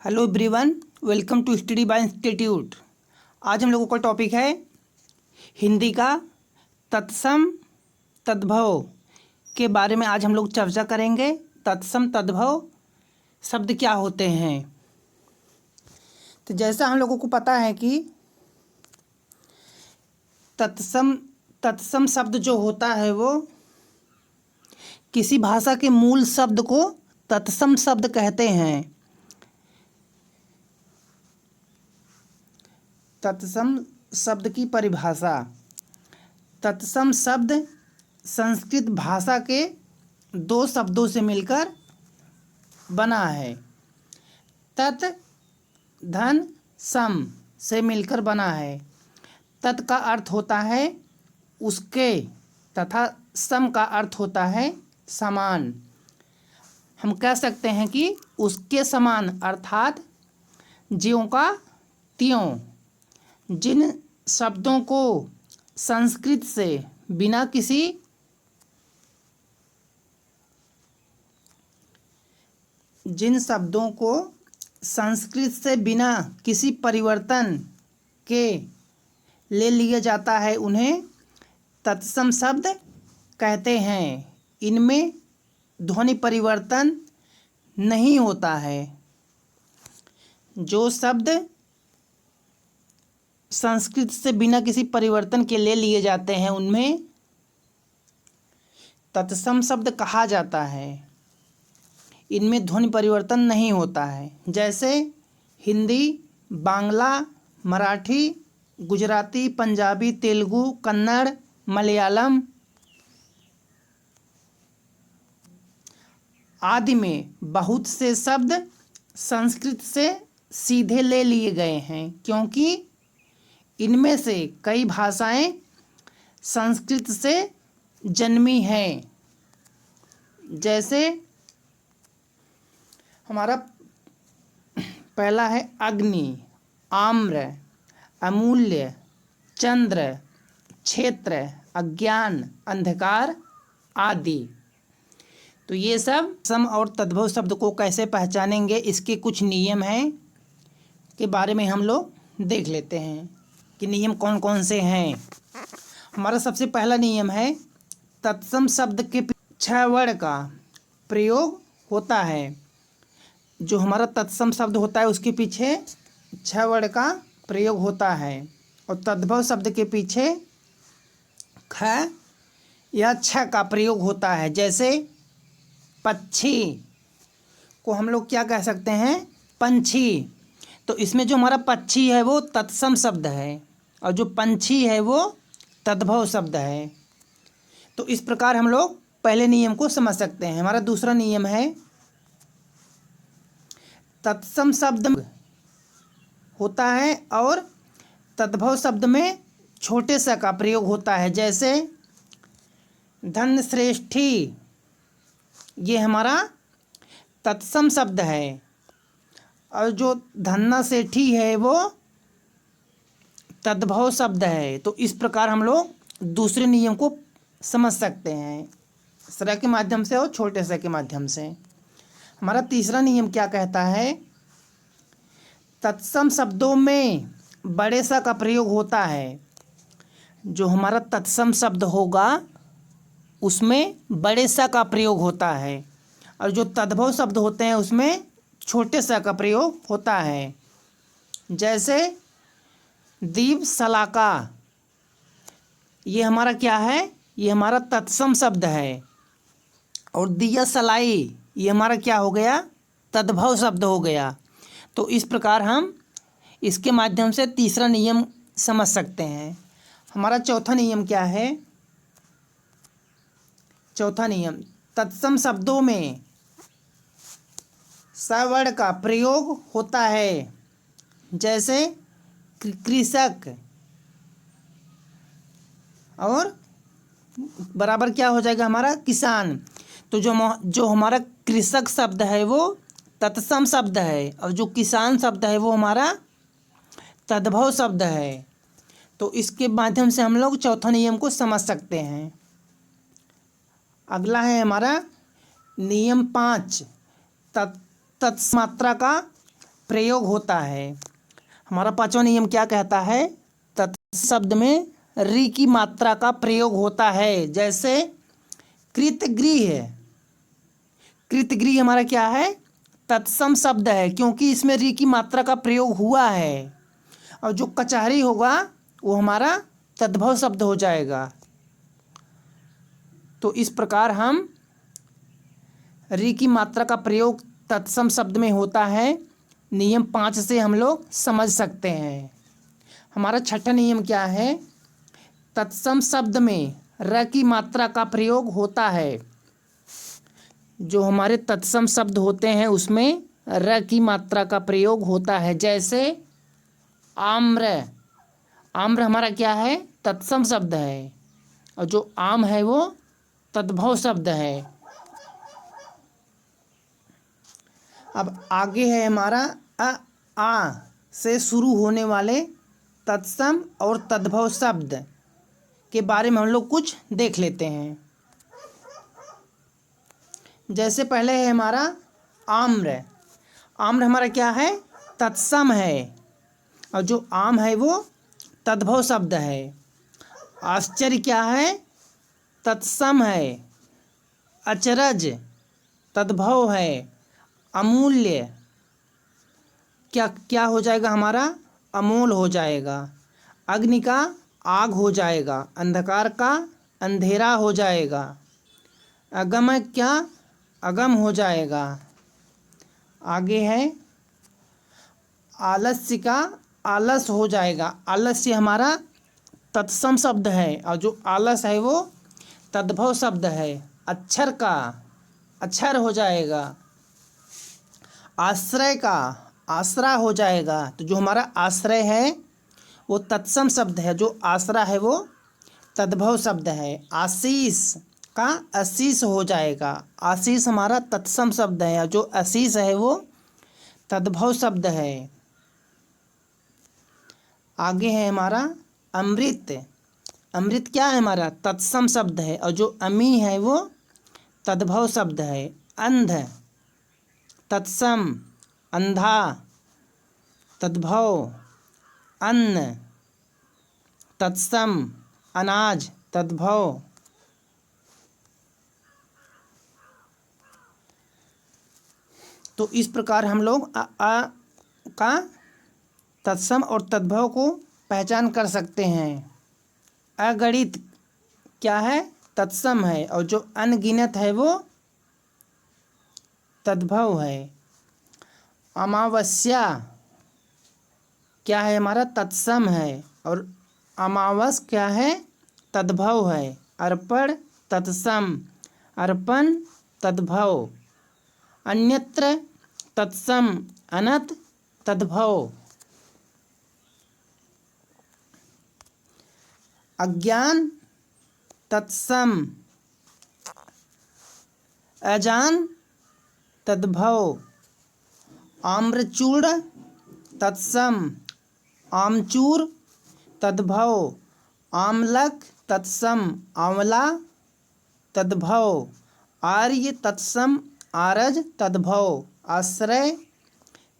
Hello everyone, welcome to study by institute. आज हम लोगों का टॉपिक है हिंदी का तत्सम तद्भव के बारे में। आज हम लोग चर्चा करेंगे। तत्सम तद्भव शब्द क्या होते हैं। तो जैसा हम लोगों को पता है कि तत्सम शब्द जो होता है वो किसी भाषा के मूल शब्द को तत्सम शब्द कहते हैं। तत्सम शब्द की परिभाषा। तत्सम शब्द संस्कृत भाषा के दो शब्दों से मिलकर बना है। तत् धन सम से मिलकर बना है। तत् का अर्थ होता है उसके तथा सम का अर्थ होता है समान। हम कह सकते हैं कि उसके समान अर्थात ज्यों का त्यों। जिन शब्दों को संस्कृत से बिना किसी परिवर्तन के ले लिया जाता है उन्हें तत्सम शब्द कहते हैं। इनमें ध्वनि परिवर्तन नहीं होता है। जो शब्द संस्कृत से बिना किसी परिवर्तन के ले लिए जाते हैं उनमें तत्सम शब्द कहा जाता है। इनमें ध्वनि परिवर्तन नहीं होता है। जैसे हिंदी, बांग्ला, मराठी, गुजराती, पंजाबी, तेलुगु, कन्नड़, मलयालम आदि में बहुत से शब्द संस्कृत से सीधे ले लिए गए हैं, क्योंकि इनमें से कई भाषाएं संस्कृत से जन्मी हैं। जैसे हमारा पहला है अग्नि, आम्र, अमूल्य, चंद्र, क्षेत्र, अज्ञान, अंधकार आदि। तो ये सब सम और तद्भव शब्द को कैसे पहचानेंगे, इसके कुछ नियम हैं के बारे में हम लोग देख लेते हैं कि नियम कौन कौन से हैं। हमारा सबसे पहला नियम है तत्सम शब्द के 6 वर्ण का प्रयोग होता है। जो हमारा तत्सम शब्द होता है उसके पीछे 6 वर्ण का प्रयोग होता है और तद्भव शब्द के पीछे ख या छ का प्रयोग होता है। जैसे पक्षी को हम लोग क्या कह सकते हैं, पंछी। तो इसमें जो हमारा पक्षी है वो तत्सम शब्द है और जो पंछी है वो तद्भव शब्द है। तो इस प्रकार हम लोग पहले नियम को समझ सकते हैं। हमारा दूसरा नियम है तत्सम शब्द होता है और तद्भव शब्द में छोटे सा का प्रयोग होता है। जैसे धन श्रेष्ठी, ये हमारा तत्सम शब्द है और जो धन्ना सेठी है वो तद्भव शब्द है। तो इस प्रकार हम लोग दूसरे नियम को समझ सकते हैं, सरा के माध्यम से और छोटे सा के माध्यम से। हमारा तीसरा नियम क्या कहता है, तत्सम शब्दों में बड़े सा का प्रयोग होता है। जो हमारा तत्सम शब्द होगा उसमें बड़े सा का प्रयोग होता है और जो तद्भव शब्द होते हैं उसमें छोटे सा का प्रयोग होता है। जैसे दीप सलाका, ये हमारा क्या है, ये हमारा तत्सम शब्द है। और दिया सलाई, ये हमारा क्या हो गया, तद्भव शब्द हो गया। तो इस प्रकार हम इसके माध्यम से तीसरा नियम समझ सकते हैं। हमारा चौथा नियम क्या है, चौथा नियम तत्सम शब्दों में सवर्ण का प्रयोग होता है। जैसे कृषक और बराबर क्या हो जाएगा हमारा किसान। तो जो हमारा कृषक शब्द है वो तत्सम शब्द है और जो किसान शब्द है वो हमारा तद्भव शब्द है। तो इसके माध्यम से हम लोग चौथा नियम को समझ सकते हैं। अगला है हमारा नियम 5 तत्मात्रा का प्रयोग होता है। हमारा पांचवा नियम क्या कहता है? तत्शब्द में री की मात्रा का प्रयोग होता है। जैसे कृतगृह, कृतगृह हमारा क्या है? तत्सम शब्द है, क्योंकि इसमें री की मात्रा का प्रयोग हुआ है। और जो कचहरी होगा वो हमारा तद्भव शब्द हो जाएगा। तो इस प्रकार हम री की मात्रा का प्रयोग तत्सम शब्द में होता है। नियम 5 से हम लोग समझ सकते हैं। हमारा छठा नियम क्या है? तत्सम शब्द में र की मात्रा का प्रयोग होता है। जो हमारे तत्सम शब्द होते हैं उसमें र की मात्रा का प्रयोग होता है। जैसे आम्र, आम्र हमारा क्या है? तत्सम शब्द है, और जो आम है वो तद्भव शब्द है। अब आगे है हमारा आ से शुरू होने वाले तत्सम और तद्भव शब्द के बारे में हम लोग कुछ देख लेते हैं। जैसे पहले है हमारा आम्र, आम्र हमारा क्या है? तत्सम है, और जो आम है वो तद्भव शब्द है। आश्चर्य क्या है? तत्सम है। अचरज तद्भव है। अमूल्य क्या क्या हो जाएगा हमारा? अमोल हो जाएगा। अग्नि का आग हो जाएगा। अंधकार का अंधेरा हो जाएगा। अगम क्या? अगम हो जाएगा। आगे है आलस्य का आलस हो जाएगा। आलस्य हमारा तत्सम शब्द है, और जो आलस है वो तद्भव शब्द है। अक्षर का अक्षर हो जाएगा। आश्रय का आसरा हो जाएगा। तो जो हमारा आश्रय है वो तत्सम शब्द है, जो आसरा है वो तद्भव शब्द है। आशीष का आशीष हो जाएगा। आशीष हमारा तत्सम शब्द है, और जो आशीष है वो तद्भव शब्द है। आगे है हमारा अमृत, अमृत क्या है? हमारा तत्सम शब्द है, और जो अमी है वो तद्भव शब्द है। अंध तत्सम, अंधा तद्भव। अन्न तत्सम, अनाज तद्भव। तो इस प्रकार हम लोग आ का तत्सम और तद्भव को पहचान कर सकते हैं। अगणित क्या है? तत्सम है, और जो अनगिनत है वो तद्भव है। अमावस्या क्या है? हमारा तत्सम है, और अमावस क्या है? तद्भव है। अर्पण तत्सम, अर्पण तद्भव। अन्यत्र तत्सम, अनत तद्भव। अज्ञान तत्सम, अजान तद्भव। आम्रचूर्ण तत्सम, आमचूर तद्भव। आमलक तत्सम, आंवला तद्भव। आर्य तत्सम, आरज तद्भव। आश्रय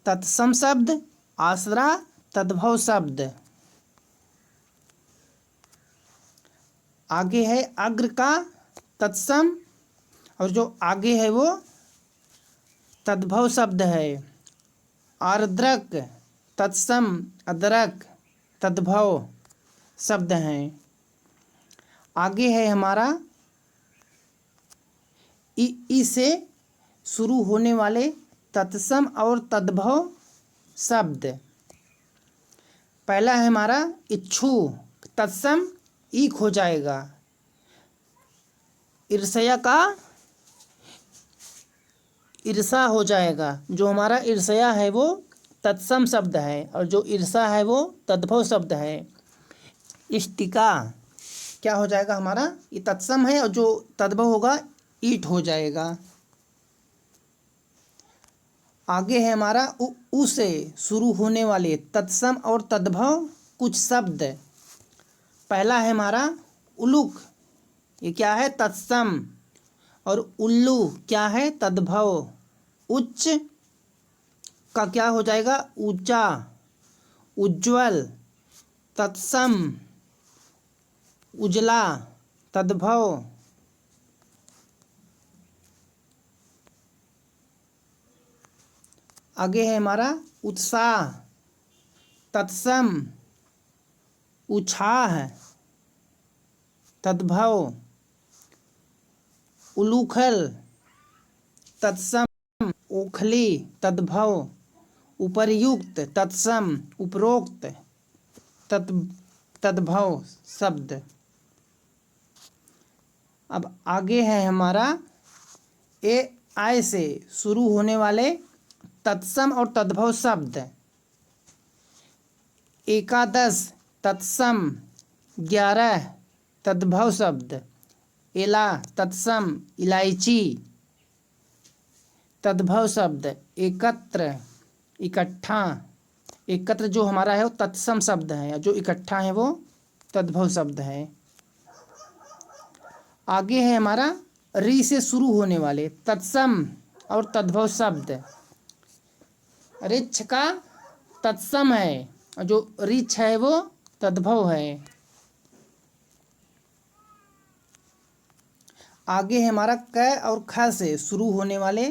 तत्सम शब्द, आसरा तद्भव शब्द। आगे है अग्र का तत्सम, और जो आगे है वो तद्भव शब्द है। आर्द्रक तत्सम, अदरक तद्भव शब्द हैं। आगे है हमारा ई से शुरू होने वाले तत्सम और तद्भव शब्द। पहला है हमारा इच्छु, तत्सम ईक हो जाएगा। ईर्ष्या का ईर्षा हो जाएगा। जो हमारा ईर्ष्या है वो तत्सम शब्द है, और जो ईर्षा है वो तद्भव शब्द है। इष्टिका क्या हो जाएगा? हमारा ये तत्सम है, और जो तद्भव होगा ईट हो जाएगा। आगे है हमारा उ से शुरू होने वाले तत्सम और तद्भव कुछ शब्द। पहला है हमारा उलूक, ये क्या है? तत्सम। और उल्लू क्या है? तद्भव। उच्च का क्या हो जाएगा? ऊंचा, उज्ज्वल, तत्सम, उजला, तद्भव। आगे है हमारा उत्साह, तत्सम, उछाह, तद्भव, उलूखल, तत्सम, ओखली, तद्भव, उपर्युक्त, तत्सम, उपरोक्त, तद्भव शब्द। अब आगे है हमारा ए आय से शुरू होने वाले तत्सम और तद्भव शब्द। एकादश तत्सम, 11 तद्भव शब्द। एला तत्सम, इलायची, तद्भव शब्द। एकत्र, इकट्ठा, एकत्र जो हमारा है वो तत्सम शब्द है, जो इकट्ठा है वो तद्भव शब्द है। आगे है हमारा री से शुरू होने वाले तत्सम और तद्भव शब्द। ऋक्ष का तत्सम है और जो ऋक्ष है वो तद्भव है। आगे है हमारा क और ख से शुरू होने वाले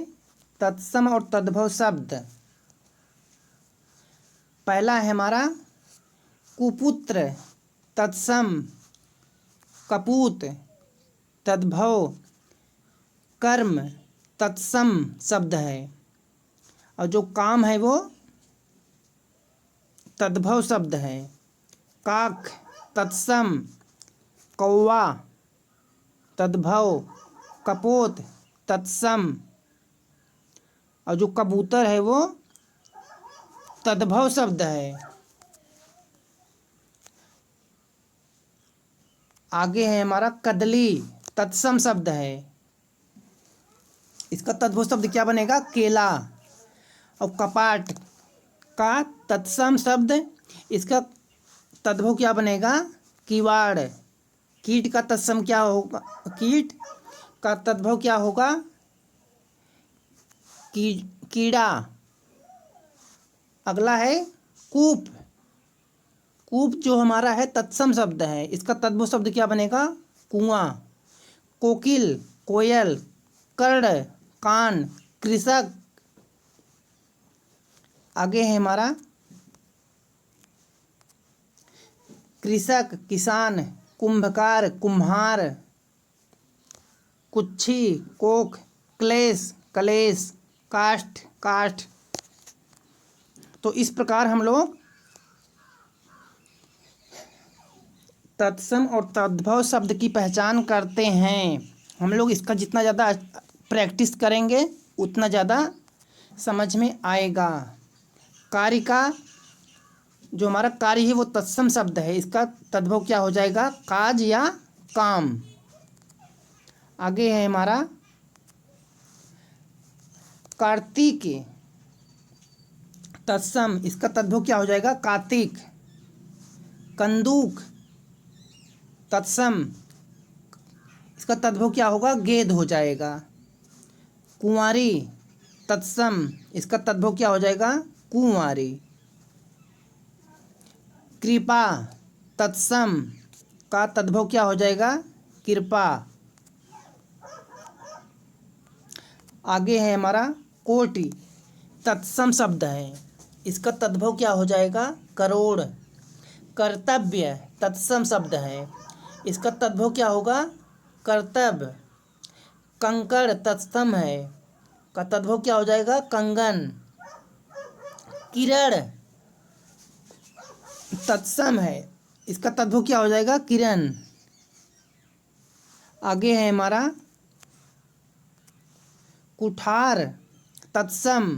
तत्सम और तद्भव शब्द। पहला है हमारा कुपुत्र, तत्सम, कपूत, तद्भव, कर्म, तत्सम शब्द है और जो काम है वो तद्भव शब्द है। काक, तत्सम, कौवा, तद्भव, कपोत, तत्सम और जो कबूतर है वो तद्भव शब्द है। आगे है हमारा कदली, तत्सम शब्द है। इसका तद्भव शब्द क्या बनेगा? केला। और कपाट का तत्सम शब्द, इसका तद्भव क्या बनेगा? किवाड़। कीट का तत्सम क्या होगा? कीट का तद्भव क्या होगा? कीड़ा। अगला है कूप। कूप जो हमारा है तत्सम शब्द है, इसका तद्भव शब्द क्या बनेगा? कुआं। कोकिल, कोयल, कर्ण, कान, कृषक। आगे है हमारा कृषक, किसान, कुंभकार, कुम्हार, कुच्छी, कोख, क्लेश, कलेश, काष्ठ, काष्ठ। तो इस प्रकार हम लोग तत्सम और तद्भव शब्द की पहचान करते हैं। हम लोग इसका जितना ज़्यादा प्रैक्टिस करेंगे उतना ज़्यादा समझ में आएगा। कार्य का जो हमारा कार्य है वो तत्सम शब्द है, इसका तद्भव क्या हो जाएगा? काज या काम। आगे है हमारा कार्तिक, तत्सम, इसका तद्भव क्या हो जाएगा? कार्तिक। कंदूक, तत्सम, इसका तद्भव क्या होगा? गेद हो जाएगा। कुंवारी, तत्सम, इसका तद्भव क्या हो जाएगा? कुंवारी। कृपा, तत्सम, का तद्भव क्या हो जाएगा? कृपा। आगे है हमारा कोटि, तत्सम शब्द है, इसका तद्भव क्या हो जाएगा? करोड़। कर्तव्य, तत्सम शब्द है, इसका तद्भव क्या होगा? कर्तव्य। कंकड़, तत्सम है, का तद्भव क्या हो जाएगा? कंगन। किरण, तत्सम है, इसका तद्भव क्या हो जाएगा? किरण। आगे है हमारा कुठार, तत्सम,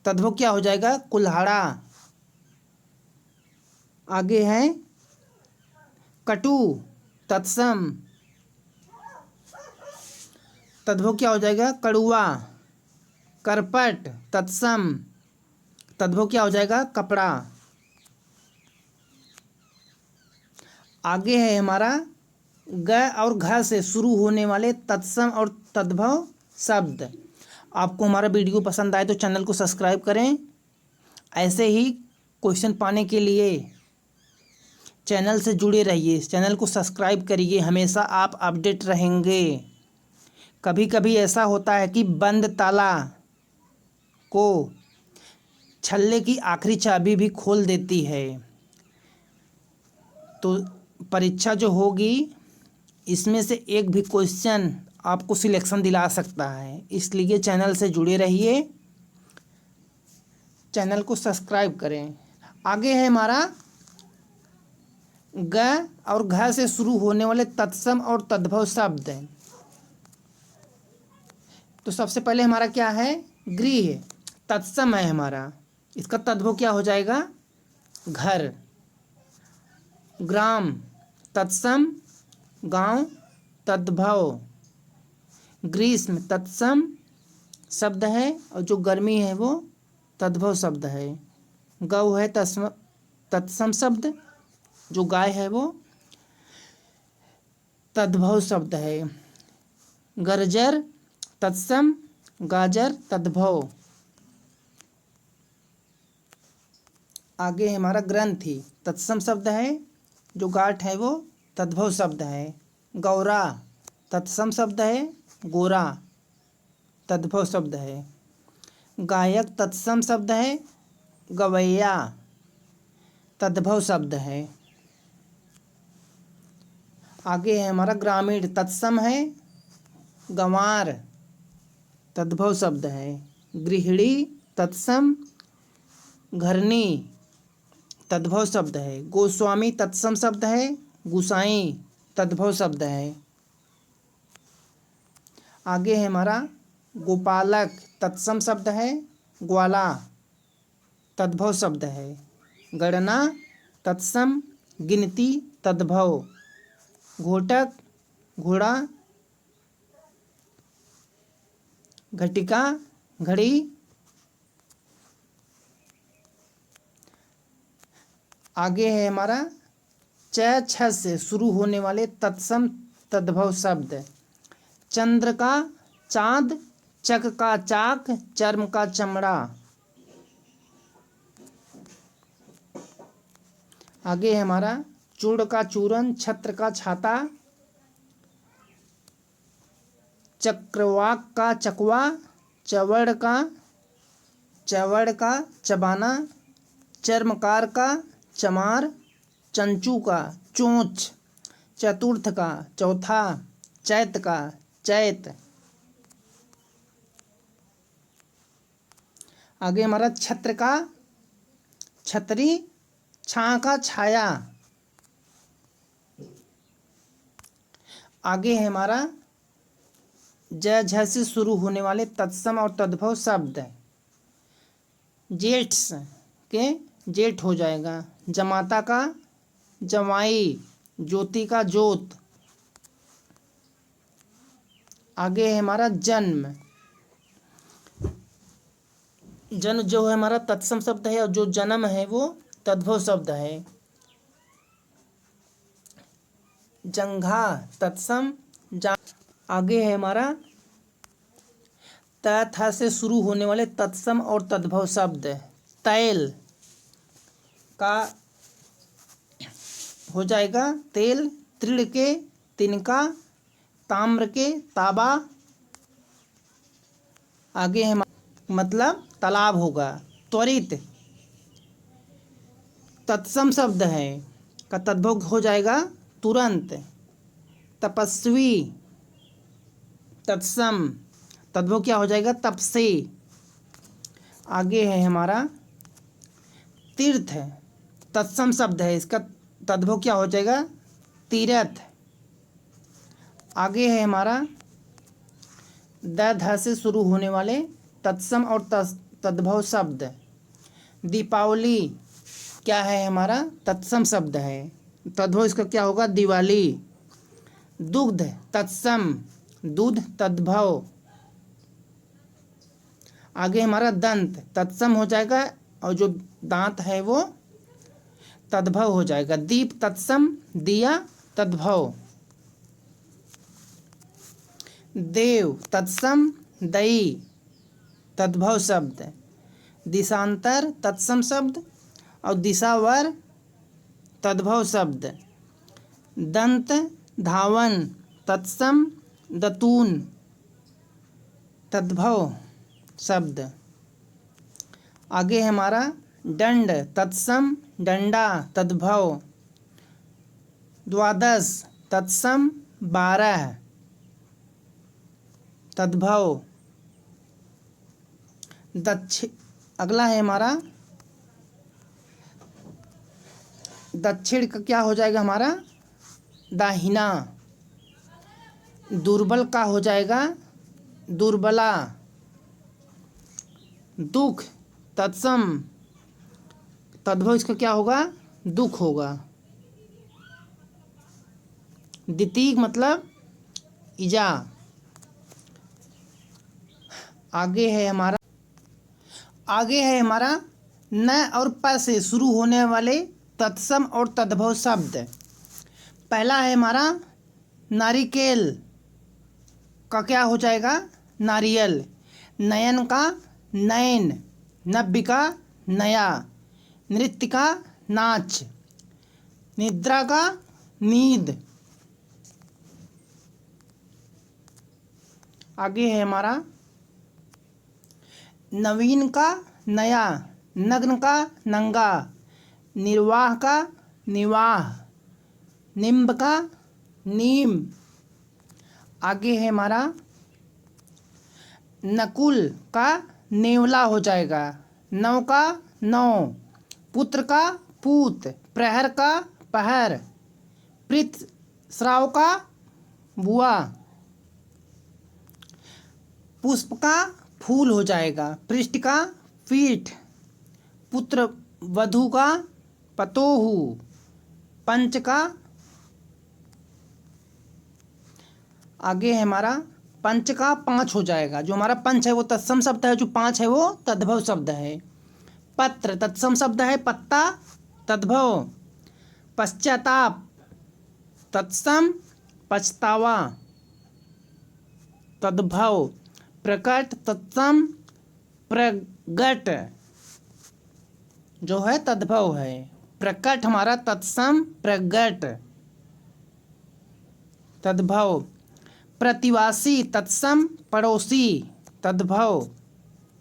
तद्भव क्या हो जाएगा? कुल्हाड़ा। आगे है कटु, तत्सम, तद्भव क्या हो जाएगा? कड़ुआ। करपट, तत्सम, तद्भव क्या हो जाएगा? कपड़ा। आगे है हमारा ग और घ से शुरू होने वाले तत्सम और तद्भव शब्द। आपको हमारा वीडियो पसंद आए तो चैनल को सब्सक्राइब करें ऐसे ही क्वेश्चन पाने के लिए चैनल से जुड़े रहिए, चैनल को सब्सक्राइब करिए, हमेशा आप अपडेट रहेंगे। कभी कभी ऐसा होता है कि बंद ताला को छल्ले की आखिरी चाबी भी खोल देती है। तो परीक्षा जो होगी इसमें से एक भी क्वेश्चन आपको सिलेक्शन दिला सकता है, इसलिए चैनल से जुड़े रहिए, चैनल को सब्सक्राइब करें। आगे है हमारा ग और घ से शुरू होने वाले तत्सम और तद्भव शब्द। तो सबसे पहले हमारा क्या है, गृह तत्सम है हमारा, इसका तद्भव क्या हो जाएगा, घर। ग्राम तत्सम, गांव तद्भव। ग्रीष्म तत्सम शब्द है और जो गर्मी है वो तद्भव शब्द है। गौ है तत्सम शब्द, जो गाय है वो तद्भव शब्द है। गर्जर तत्सम, गाजर तद्भव। आगे हमारा ग्रंथि तत्सम शब्द है, जो गाठ है वो तद्भव शब्द है। गौरा तत्सम शब्द है, गोरा तद्भव शब्द है। गायक तत्सम शब्द है, गवैया तद्भव शब्द है। आगे है हमारा ग्रामीण तत्सम है, गंवार तद्भव शब्द है। गृहिणी तत्सम, घरनी तद्भव शब्द है। गोस्वामी तत्सम शब्द है, गुसाई तद्भव शब्द है। आगे है हमारा गोपालक तत्सम शब्द है, ग्वाला तद्भव शब्द है। गणना तत्सम, गिनती तद्भव। घोटक घोड़ा, घटिका घड़ी। आगे है हमारा च छ से शुरू होने वाले तत्सम तद्भव शब्द। चंद्र का चाँद, चक का चाक, चर्म का चमड़ा। आगे है हमारा चूड़ का चूरन, छत्र का छाता, चक्रवाक का चकवा, चवड़ का चबाना, चर्मकार का चमार, चंचू का चोंच, चतुर्थ का चौथा, चैत का चैत। आगे हमारा छत्र का छतरी, छां का छाया। आगे है हमारा ज झ से शुरू होने वाले तत्सम और तद्भव शब्द। जेठ के जेठ हो जाएगा। जमाता का जमाई, ज्योति का ज्योत। आगे है हमारा जन्म। जन्म जो है हमारा तत्सम शब्द है और जो जन्म है वो तद्भव शब्द है। जंघा तत्सम। आगे है हमारा त थ से शुरू होने वाले तत्सम और तद्भव शब्द। तैल का हो जाएगा तेल, तृण के तिनका, ताम्र के ताबा। आगे है मतलब तालाब होगा। त्वरित तत्सम शब्द है का तद्भव हो जाएगा तुरंत। तपस्वी तत्सम, तद्भव क्या हो जाएगा तपसे। आगे है हमारा तीर्थ तत्सम शब्द है, इसका तद्भव क्या हो जाएगा तीर्थ। आगे है हमारा द ध से शुरू होने वाले तत्सम और तद्भव शब्द। दीपावली क्या है हमारा तत्सम शब्द है, तद्भव इसका क्या होगा दिवाली। दुग्ध तत्सम, दूध तद्भव। आगे हमारा दंत तत्सम हो जाएगा और जो दांत है वो तद्भव हो जाएगा। दीप तत्सम, दिया तद्भव। देव तत्सम, दई तद्भव शब्द। दिशांतर तत्सम शब्द और दिशावर तद्भव शब्द। दंत धावन तत्सम दतून तद्भव शब्द। आगे है हमारा दंड तत्सम डंडा तद्भव। द्वादश तत्सम 12 तद्भव। अगला है हमारा दक्षिण का क्या हो जाएगा हमारा दाहिना। दुर्बल का हो जाएगा दुर्बला। दुख तत्सम तद्भव इसका क्या होगा दुख होगा। द्वितीय मतलब इजा। आगे है हमारा न और प से शुरू होने वाले तत्सम और तद्भव शब्द। पहला है हमारा नारिकेल का क्या हो जाएगा नारियल। नयन का नयन। नव्य का नया। नृत्य का नाच। निद्रा का नींद। आगे है हमारा नवीन का नया। नग्न का नंगा। निर्वाह का निवाह। निम्ब का नीम। आगे है हमारा नकुल का नेवला हो जाएगा। नौ का नौ। पुत्र का पूत। प्रहर का पहर। प्रीत श्राव का बुआ। पुष्प का फूल हो जाएगा। पृष्ठ का पीठ। पुत्र वधू का पतोहू। पंच का आगे है हमारा पंच का 5 हो जाएगा। जो हमारा पंच है वो तत्सम शब्द है। जो 5 है वो तद्भव शब्द है। पत्र तत्सम शब्द है। पत्ता तद्भव। पश्चाताप तत्सम पछतावा तद्भव। प्रकट तत्सम प्रगट जो है तद्भव है। प्रकट हमारा तत्सम प्रगट तद्भव। प्रतिवासी तत्सम पड़ोसी तद्भव।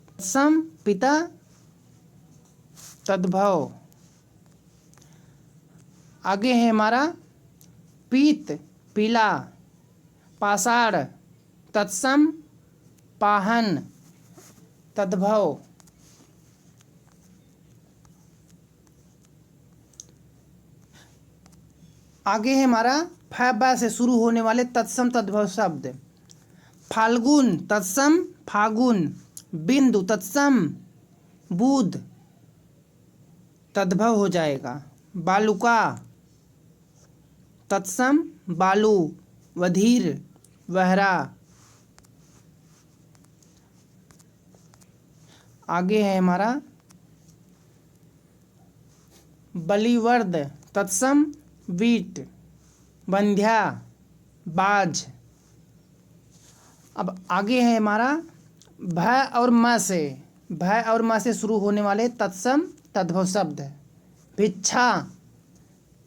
तत्सम पिता तद्भव। आगे है हमारा पीत पीला। पाषाण तत्सम पाहन तद्भव। आगे है हमारा फ ब से शुरू होने वाले तत्सम तद्भव शब्द। फाल्गुन तत्सम फागुन। बिंदु तत्सम बुध तद्भव हो जाएगा। बालुका तत्सम बालू। वधीर वहरा। आगे है हमारा बलिवर्द तत्सम बीट। बंध्या बाज। अब आगे है हमारा भ और म से शुरू होने वाले तत्सम तद्भव शब्द। भिक्षा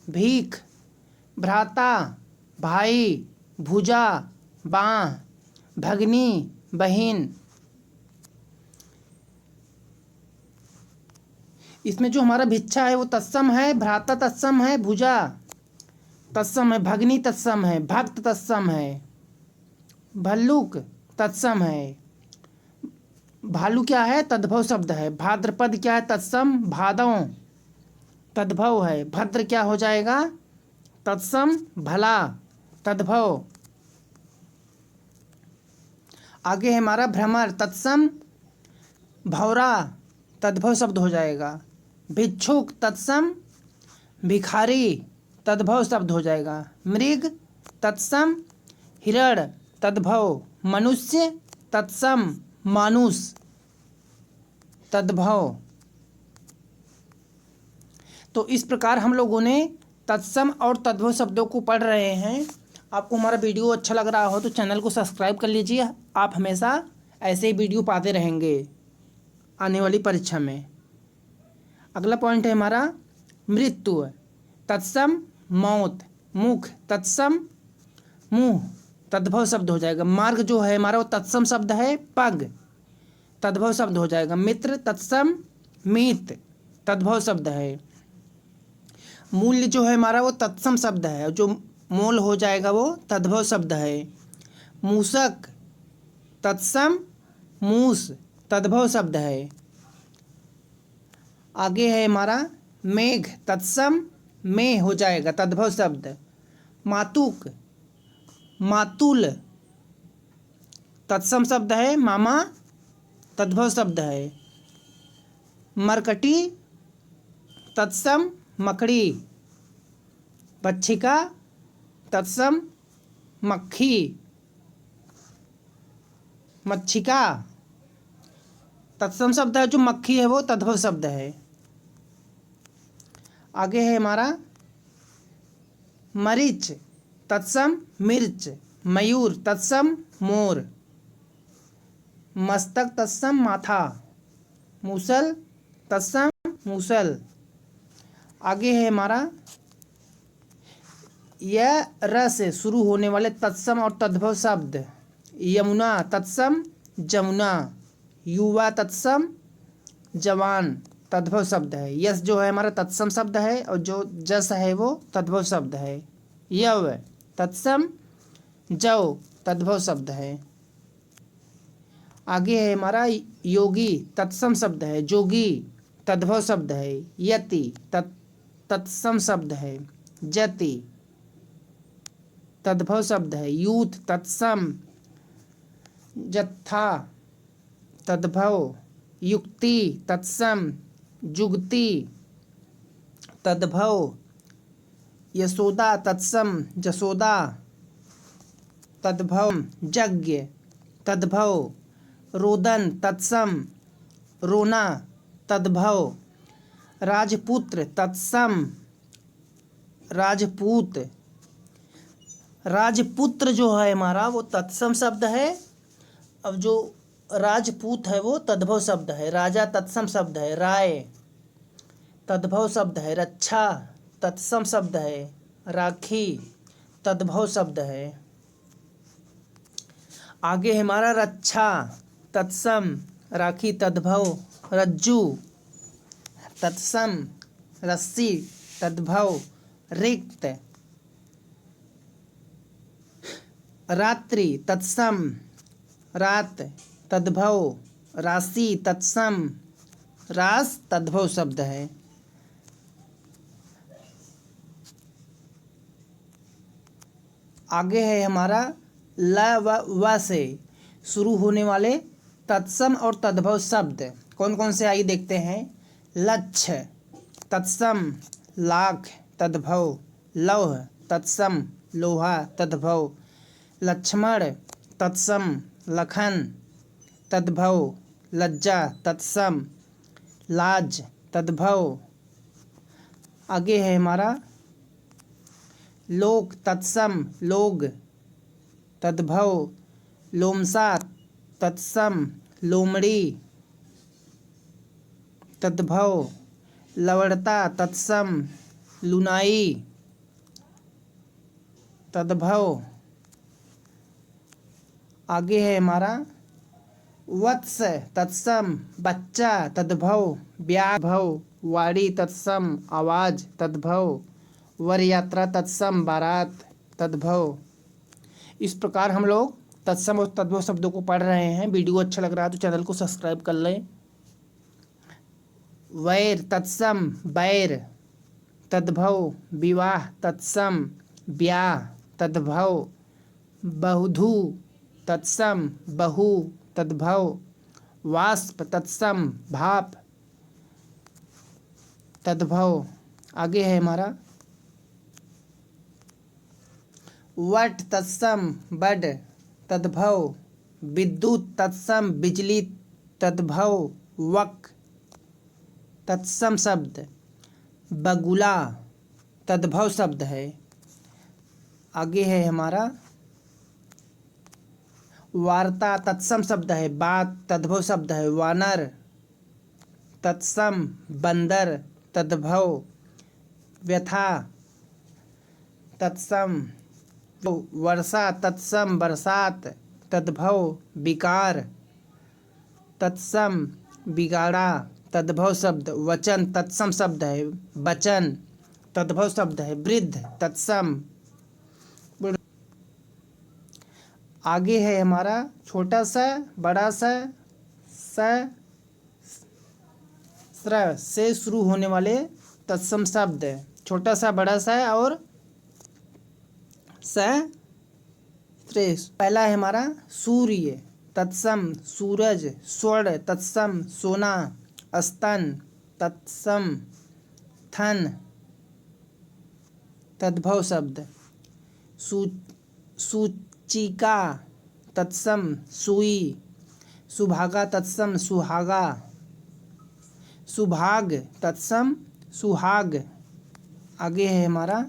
भीख। भ्राता भाई। भुजा बाँह। भगनी बहिन। इसमें जो हमारा भिक्षा है वो तत्सम है। भ्राता तत्सम है। भुजा तत्सम है। भगनी तत्सम है। भक्त तत्सम है। भल्लुक तत्सम है। भालू क्या है तद्भव शब्द है। भाद्रपद क्या है तत्सम भादों तद्भव है। भद्र क्या हो जाएगा तत्सम भला तद्भव। आगे है हमारा भ्रमर तत्सम भौरा तद्भव शब्द हो जाएगा। भिक्षुक तत्सम भिखारी तद्भव शब्द हो जाएगा। मृग तत्सम हिरण तद्भव। मनुष्य तत्सम मानुष तद्भव। तो इस प्रकार हम लोगों ने तत्सम और तद्भव शब्दों को पढ़ रहे हैं। आपको हमारा वीडियो अच्छा लग रहा हो तो चैनल को सब्सक्राइब कर लीजिए। आप हमेशा ऐसे ही वीडियो पाते रहेंगे। आने वाली परीक्षा में। अगला पॉइंट है हमारा मृत्यु, तत्सम मौत, मुख तत्सम मुंह, तद्भव शब्द हो जाएगा। मार्ग जो है हमारा वो तत्सम शब्द है, पग तद्भव शब्द हो जाएगा। मित्र तत्सम मित, तद्भव शब्द है। मूल्य जो है हमारा वो तत्सम शब्द है, जो मोल हो जाएगा वो तद्भव शब्द है। मूसक तत्सम मूस, तद्भव शब्द है। आगे है हमारा मेघ तत्सम में हो जाएगा, तद्भव शब्द। मातुक मातुल, तत्सम शब्द है, मामा तद्भव शब्द है। मरकटी तत्सम मकड़ी, पक्षिका तत्सम मक्खी, मच्छिका तत्सम शब्द है, जो मक्खी है वो तद्भव शब्द है। आगे है हमारा मरीच तत्सम मिर्च, मयूर तत्सम मोर, मस्तक तत्सम माथा, मूसल तत्सम मूसल। आगे है हमारा यह र से शुरू होने वाले तत्सम और तद्भव शब्द। यमुना तत्सम जमुना, युवा तत्सम जवान, तद्भव शब्द है। यस जो है हमारा तत्सम शब्द है और जो जस है वो तद्भव शब्द है। यव तत्सम जव, तद्भव शब्द है। आगे है हमारा योगी तत्सम शब्द है, जोगी तद्भव शब्द है। यति तत्सम शब्द है, जति तद्भव शब्द है। यूथ तत्सम जत्था, तद्भव। युक्ति तत्सम जुगति, तद्भव। यशोदा तत्सम जसोदा, तद्भव। यज्ञ तद्भव। रोदन तत्सम रोना, तद्भव। राजपुत्र तत्सम राजपूत, राजपुत्र जो है हमारा वो तत्सम शब्द है। अब जो राजपूत है वो तद्भव शब्द है। राजा तत्सम शब्द है, राय तद्भव शब्द है। रक्षा तत्सम शब्द है, राखी तद्भव शब्द है। आगे हमारा रक्षा तत्सम, राखी तद्भव। रज्जू तत्सम, रस्सी तद्भव। रिक्त रात्रि तत्सम, रात तद्भव। राशि तत्सम, रास तद्भव शब्द है। आगे है हमारा ल व से शुरू होने वाले तत्सम और तद्भव शब्द कौन कौन से आइए देखते हैं। लक्ष्य तत्सम लाख, तद्भव। लौह तत्सम लोहा, तद्भव। लक्ष्मण तत्सम लखन, तद्भव। लज्जा तत्सम लाज, तद्भव। आगे है हमारा लोक तत्सम लोग, तद्भव। लोमसा तत्सम लोमड़ी, तद्भव। लवणता तत्सम लुनाई, तद्भव। आगे है हमारा वत्स तत्सम बच्चा, तद्भव। व्याभव वाणी तत्सम आवाज, तद्भव। वर यात्रा तत्सम बारात, तद्भव। इस प्रकार हम लोग तत्सम और तद्भव शब्दों को पढ़ रहे हैं। वीडियो अच्छा लग रहा है तो चैनल को सब्सक्राइब कर लें। वैर तत्सम बैर, तद्भव। विवाह तत्सम ब्याह, तद्भव। बहुधू तत्सम बहु, तद्भव। वाष्प तत्सम भाप, तद्भव। आगे है हमारा वट तत्सम बड, तद्भव। विद्युत तत्सम बिजली, तद्भव। वक तत्सम शब्द। बगुला तद्भव शब्द है। आगे है हमारा वार्ता तत्सम शब्द है। बात तद्भव शब्द है। वानर तत्सम बंदर तद्भव व्यथा तत्सम वर्षा तत्सम बरसात तद्भव विकार तत्सम बिगाड़ा तद्भव शब्द वचन तत्सम शब्द है वचन तद्भव शब्द है वृद्ध तत्सम। आगे है हमारा छोटा सा बड़ा सा स्र से शुरू होने वाले तत्सम शब्द छोटा सा बड़ा सा और पहला है हमारा सूर्य तत्सम सूरज स्वर्ण तत्सम सोना स्तन तत्सम थन तद्भव शब्द सूचिका तत्सम सुई सुभागा तत्सम सुहागा सुभाग तत्सम सुहाग। आगे है हमारा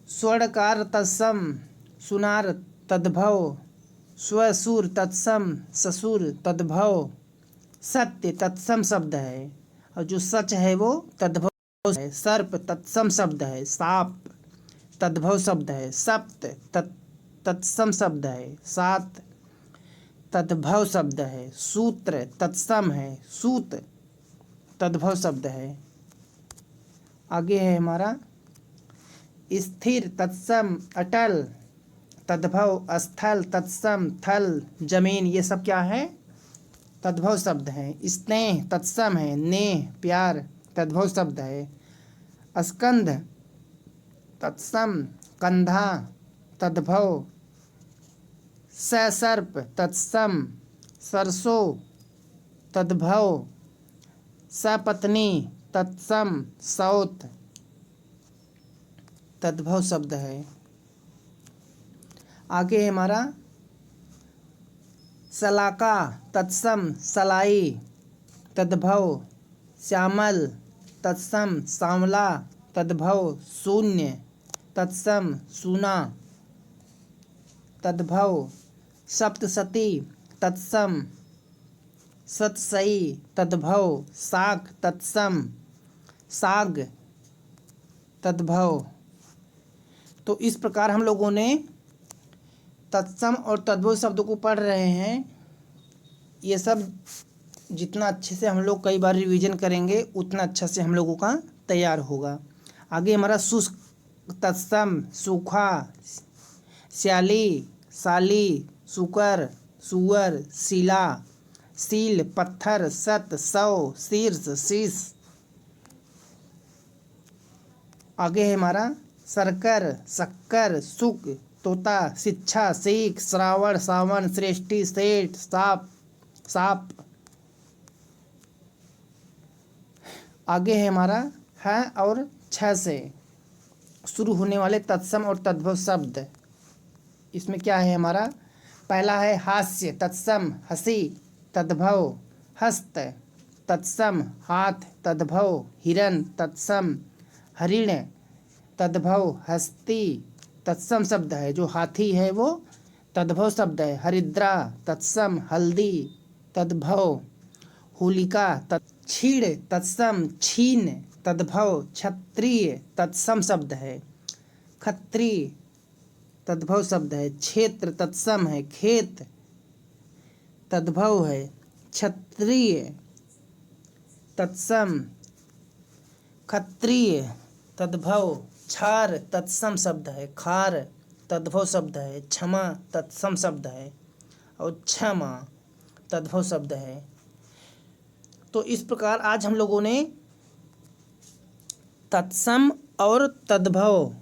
स्वर्णकार तत्सम सुनार तद्भव स्वसुर तत्सम ससुर तद्भव सत्य तत्सम शब्द है और जो सच है वो तद्भव है। सर्प तत्सम शब्द है साप तद्भव शब्द है सप्त तत्सम शब्द है सात तद्भव शब्द है सूत्र तत्सम है सूत तद्भव शब्द है। आगे है हमारा स्थिर तत्सम अटल तद्भव स्थल तत्सम थल जमीन ये सब क्या है तद्भव शब्द है। स्नेह तत्सम है नेह प्यार तद्भव शब्द है। स्कंध तत्सम कंधा तद्भव सर्प तत्सम सरसों तद्भव सपत्नी तत्सम सौत तद्भव शब्द है। आगे हमारा सलाका तत्सम सलाई तद्भव श्यामल तत्सम सांवला तद्भव शून्य तत्सम सूना तद्भव सप्तशती तत्सम सतसई तद्भव साग तत्सम साग तद्भव। तो इस प्रकार हम लोगों ने तत्सम और तद्भव शब्दों को पढ़ रहे हैं। ये सब जितना अच्छे से हम लोग कई बार रिवीजन करेंगे उतना अच्छा से हम लोगों का तैयार होगा। आगे हमारा शुष्क तत्सम सूखा श्याली साली सुकर सुअर शिला सील पत्थर सत सौ शीर्ष शीश। आगे है हमारा सरकर शक्कर सुख तोता शिक्षा सीख श्रावण सावन श्रेष्ठी सेठ साप साप। आगे है हमारा है और छ से शुरू होने वाले तत्सम और तद्भव शब्द। इसमें क्या है हमारा पहला है हास्य तत्सम हंसी तद्भव हस्त तत्सम हाथ तद्भव हिरण तत्सम हरिण तद्भव हस्ती तत्सम शब्द है जो हाथी है वो तद्भव शब्द है। हरिद्रा तत्सम हल्दी तद्भव होलिका छीड़ तत्सम छीन तद्भव क्षत्रिय तत्सम शब्द है खत्री तद्भव शब्द है। क्षेत्र तत्सम है खेत तद्भव है। क्षत्रिय तत्सम क्षत्रिय तद्भव। क्षार तत्सम शब्द है खार तद्भव शब्द है। क्षमा तत्सम शब्द है और क्षमा तद्भव शब्द है। तो इस प्रकार आज हम लोगों ने तत्सम और तद्भव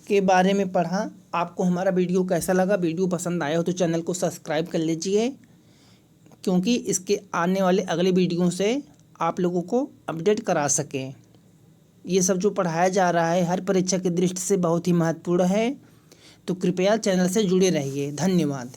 के बारे में पढ़ा। आपको हमारा वीडियो कैसा लगा? वीडियो पसंद आया हो तो चैनल को सब्सक्राइब कर लीजिए, क्योंकि इसके आने वाले अगले वीडियो से आप लोगों को अपडेट करा सकें। ये सब जो पढ़ाया जा रहा है हर परीक्षा की दृष्टि से बहुत ही महत्वपूर्ण है, तो कृपया चैनल से जुड़े रहिए। धन्यवाद।